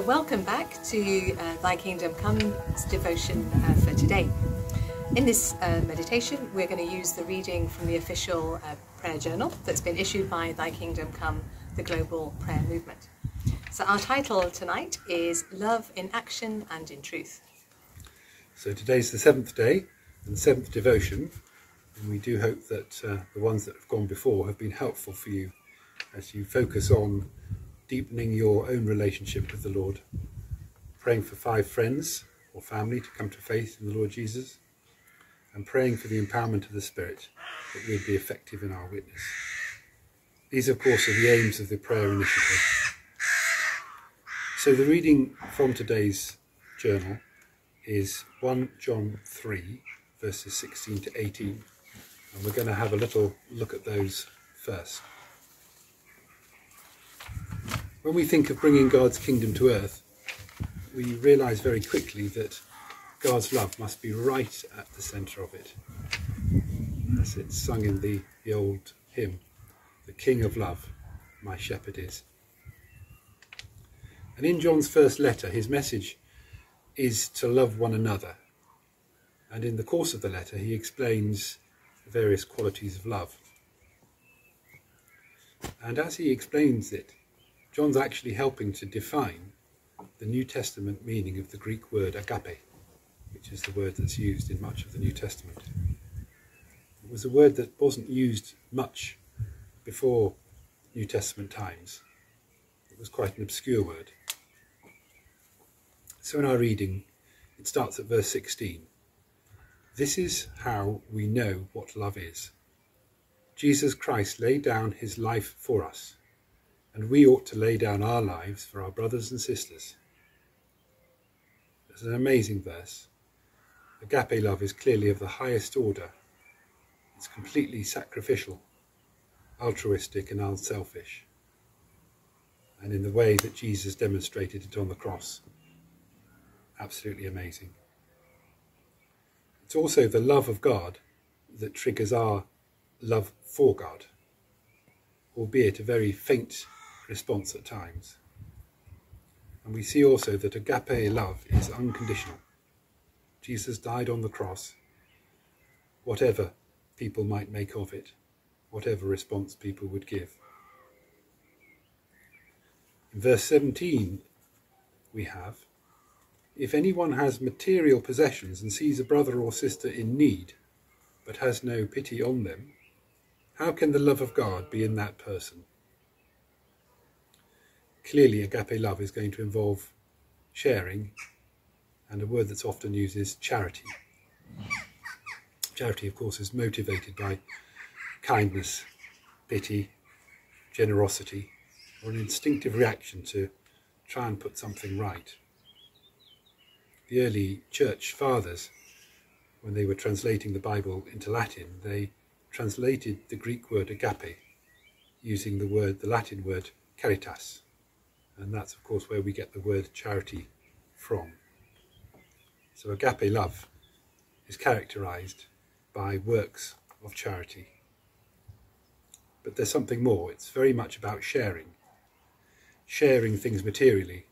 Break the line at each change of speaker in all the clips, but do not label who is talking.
So welcome back to Thy Kingdom Come's devotion for today. In this meditation, we're going to use the reading from the official prayer journal that's been issued by Thy Kingdom Come, the global prayer movement. So our title tonight is Love in Action and in Truth.
So today's the 7th day and the 7th devotion, and we do hope that the ones that have gone before have been helpful for you as you focus on deepening your own relationship with the Lord, praying for 5 friends or family to come to faith in the Lord Jesus, and praying for the empowerment of the Spirit that we'd be effective in our witness. These, of course, are the aims of the prayer initiative. So the reading from today's journal is 1 John 3, verses 16 to 18, and we're going to have a little look at those first. When we think of bringing God's kingdom to earth, we realise very quickly that God's love must be right at the centre of it. As it's sung in the old hymn, "The King of Love, my shepherd is." And in John's first letter, his message is to love one another. And in the course of the letter, he explains the various qualities of love. And as he explains it, John's actually helping to define the New Testament meaning of the Greek word agape, which is the word that's used in much of the New Testament. It was a word that wasn't used much before New Testament times. It was quite an obscure word. So in our reading, it starts at verse 16. "This is how we know what love is. Jesus Christ laid down his life for us, and we ought to lay down our lives for our brothers and sisters." It's an amazing verse. Agape love is clearly of the highest order. It's completely sacrificial, altruistic and unselfish, and in the way that Jesus demonstrated it on the cross. Absolutely amazing. It's also the love of God that triggers our love for God, albeit a very faint response at times. And we see also that agape love is unconditional. Jesus died on the cross, whatever people might make of it, whatever response people would give. In verse 17 we have, "If anyone has material possessions and sees a brother or sister in need, but has no pity on them, how can the love of God be in that person?" Clearly, agape love is going to involve sharing, and a word that's often used is charity. Charity, of course, is motivated by kindness, pity, generosity, or an instinctive reaction to try and put something right. The early church fathers, when they were translating the Bible into Latin, they translated the Greek word agape using the Latin word caritas. And that's, of course, where we get the word charity from. So agape love is characterized by works of charity. But there's something more. It's very much about sharing things materially.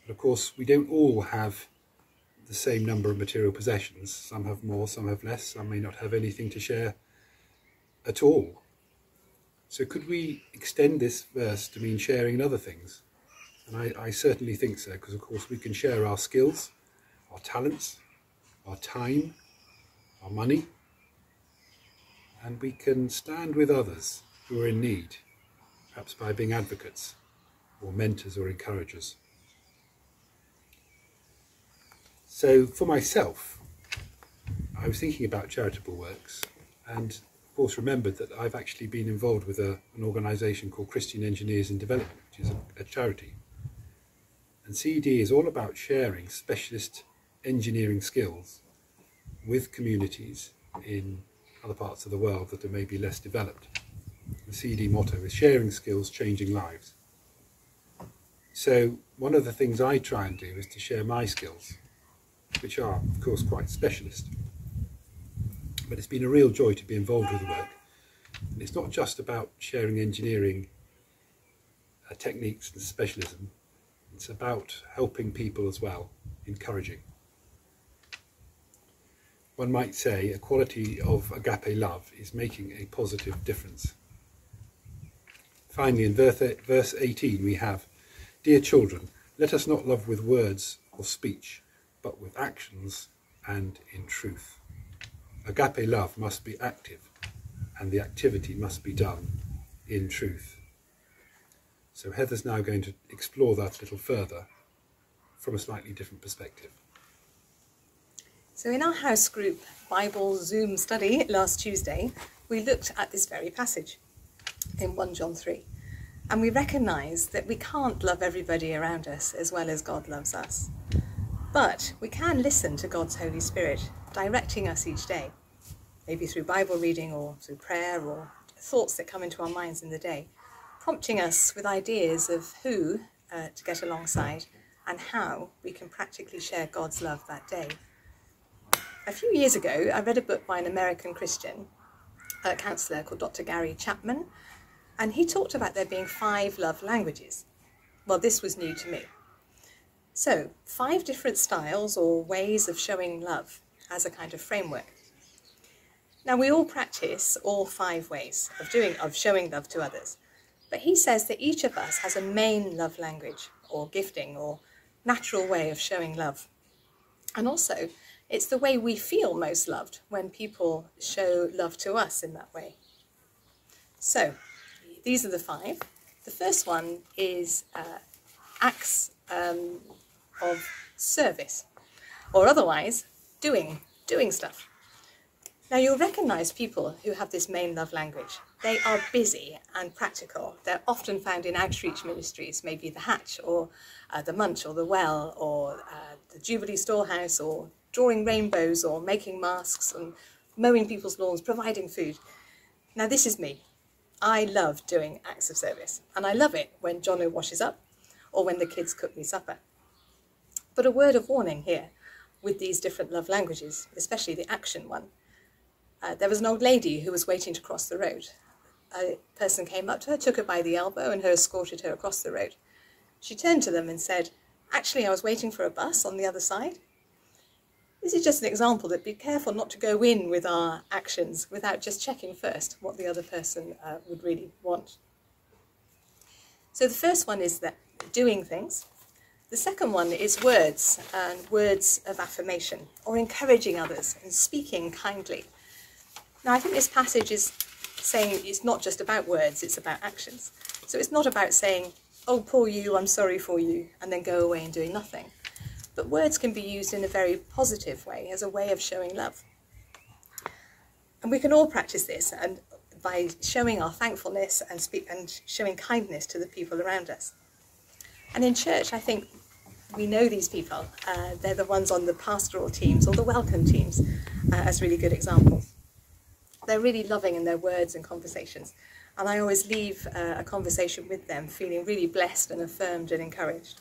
But of course, we don't all have the same number of material possessions. Some have more, some have less, some may not have anything to share at all. So could we extend this verse to mean sharing in other things? And I certainly think so, because of course we can share our skills, our talents, our time, our money, and we can stand with others who are in need, perhaps by being advocates or mentors or encouragers. So for myself, I was thinking about charitable works, and of course remembered that I've actually been involved with an organisation called Christian Engineers in Development, which is a charity. And CED is all about sharing specialist engineering skills with communities in other parts of the world that are maybe less developed. The CED motto is sharing skills, changing lives. So one of the things I try and do is to share my skills, which are, of course, quite specialist. But it's been a real joy to be involved with the work. And it's not just about sharing engineering techniques and specialism. It's about helping people as well, encouraging. One might say a quality of agape love is making a positive difference. Finally, in verse 18 we have, "Dear children, let us not love with words or speech, but with actions and in truth." Agape love must be active, and the activity must be done in truth. So Heather's now going to explore that a little further from a slightly different perspective.
So in our house group Bible Zoom study last Tuesday, we looked at this very passage in 1 John 3. And we recognise that we can't love everybody around us as well as God loves us. But we can listen to God's Holy Spirit directing us each day, maybe through Bible reading or through prayer or thoughts that come into our minds in the day, prompting us with ideas of who to get alongside and how we can practically share God's love that day. A few years ago, I read a book by an American Christian counsellor called Dr. Gary Chapman, and he talked about there being 5 love languages. Well, this was new to me. So, 5 different styles or ways of showing love as a kind of framework. Now, we all practice all 5 ways of showing love to others, but he says that each of us has a main love language or gifting or natural way of showing love. And also, it's the way we feel most loved when people show love to us in that way. So, these are the 5. The first one is acts of service, or otherwise doing stuff. Now you'll recognise people who have this main love language. They are busy and practical. They're often found in outreach ministries, maybe the Hatch or the Munch or the Well or the Jubilee Storehouse, or drawing rainbows or making masks and mowing people's lawns, providing food. Now this is me. I love doing acts of service, and I love it when Jono washes up or when the kids cook me supper. But a word of warning here with these different love languages, especially the action one. There was an old lady who was waiting to cross the road. A person came up to her, took her by the elbow and escorted her across the road. She turned to them and said, "Actually, I was waiting for a bus on the other side." This is just an example that be careful not to go in with our actions without just checking first what the other person would really want. So the first one is that doing things. The second one is words, and words of affirmation, or encouraging others and speaking kindly. Now I think this passage is saying it's not just about words, it's about actions. So it's not about saying, "Oh, poor you, I'm sorry for you," and then go away and doing nothing. But words can be used in a very positive way as a way of showing love. And we can all practice this and by showing our thankfulness and showing kindness to the people around us. And in church, I think we know these people. They're the ones on the pastoral teams or the welcome teams as really good examples. They're really loving in their words and conversations. And I always leave a conversation with them feeling really blessed and affirmed and encouraged.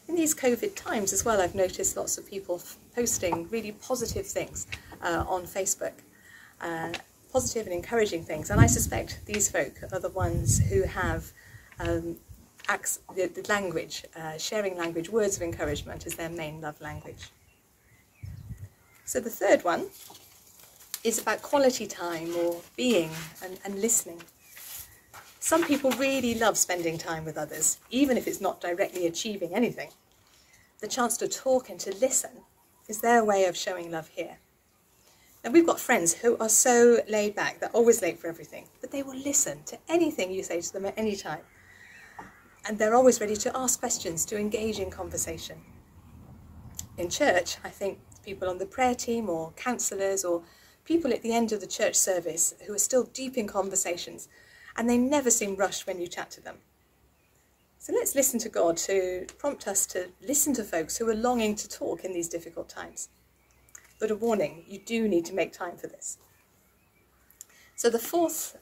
In these COVID times as well, I've noticed lots of people posting really positive things on Facebook, positive and encouraging things. And I suspect these folk are the ones who have the language, sharing language, words of encouragement as their main love language. So the third one is about quality time or being and listening. Some people really love spending time with others, even if it's not directly achieving anything. The chance to talk and to listen is their way of showing love here. Now we've got friends who are so laid back, they're always late for everything, but they will listen to anything you say to them at any time. And they're always ready to ask questions, to engage in conversation. In church, I think people on the prayer team or counsellors or people at the end of the church service who are still deep in conversations, and they never seem rushed when you chat to them. So let's listen to God to prompt us to listen to folks who are longing to talk in these difficult times. But a warning, you do need to make time for this. So the fourth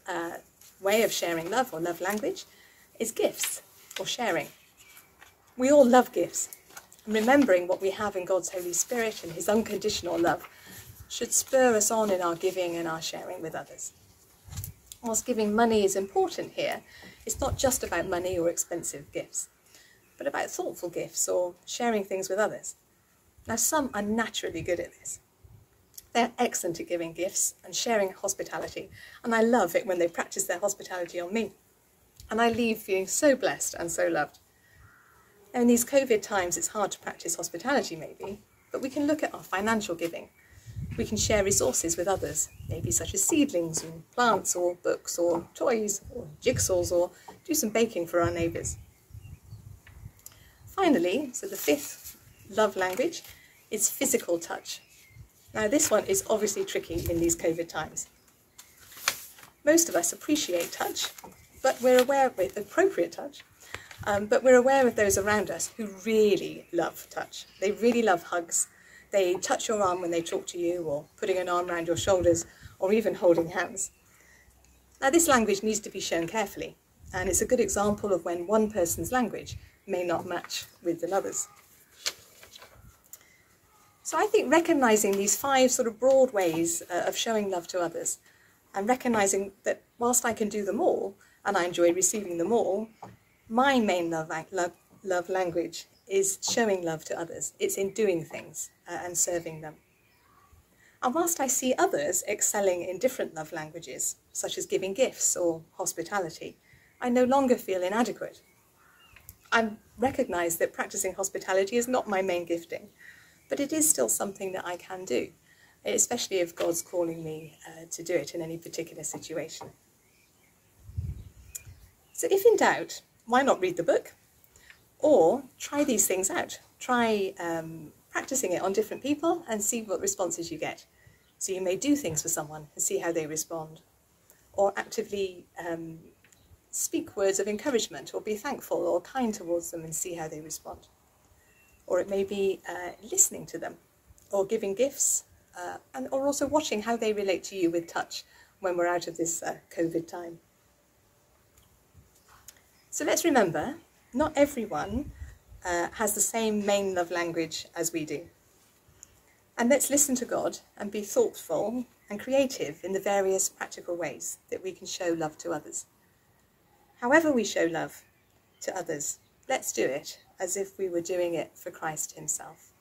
way of sharing love or love language is gifts or sharing. We all love gifts. And remembering what we have in God's Holy Spirit and his unconditional love should spur us on in our giving and our sharing with others. Whilst giving money is important here, it's not just about money or expensive gifts, but about thoughtful gifts or sharing things with others. Now, some are naturally good at this. They're excellent at giving gifts and sharing hospitality, and I love it when they practice their hospitality on me. And I leave feeling so blessed and so loved. Now, in these COVID times, it's hard to practice hospitality maybe, but we can look at our financial giving. We can share resources with others, maybe such as seedlings and plants or books or toys or jigsaws, or do some baking for our neighbours. Finally, so the fifth love language is physical touch. Now, this one is obviously tricky in these COVID times. Most of us appreciate touch, but we're aware of appropriate touch, but we're aware of those around us who really love touch. They really love hugs. They touch your arm when they talk to you, or putting an arm around your shoulders, or even holding hands. Now, this language needs to be shown carefully, and it's a good example of when one person's language may not match with another's. So I think recognising these 5 sort of broad ways of showing love to others, and recognising that whilst I can do them all, and I enjoy receiving them all, my main love language is showing love to others. It's in doing things and serving them. And whilst I see others excelling in different love languages, such as giving gifts or hospitality, I no longer feel inadequate. I recognise that practising hospitality is not my main gifting, but it is still something that I can do, especially if God's calling me to do it in any particular situation. So if in doubt, why not read the book? Or try these things out. Try practising it on different people and see what responses you get. So you may do things for someone and see how they respond. Or actively speak words of encouragement, or be thankful or kind towards them and see how they respond. Or it may be listening to them, or giving gifts, or also watching how they relate to you with touch when we're out of this COVID time. So let's remember, not everyone has the same main love language as we do. And let's listen to God and be thoughtful and creative in the various practical ways that we can show love to others. However we show love to others, let's do it as if we were doing it for Christ himself.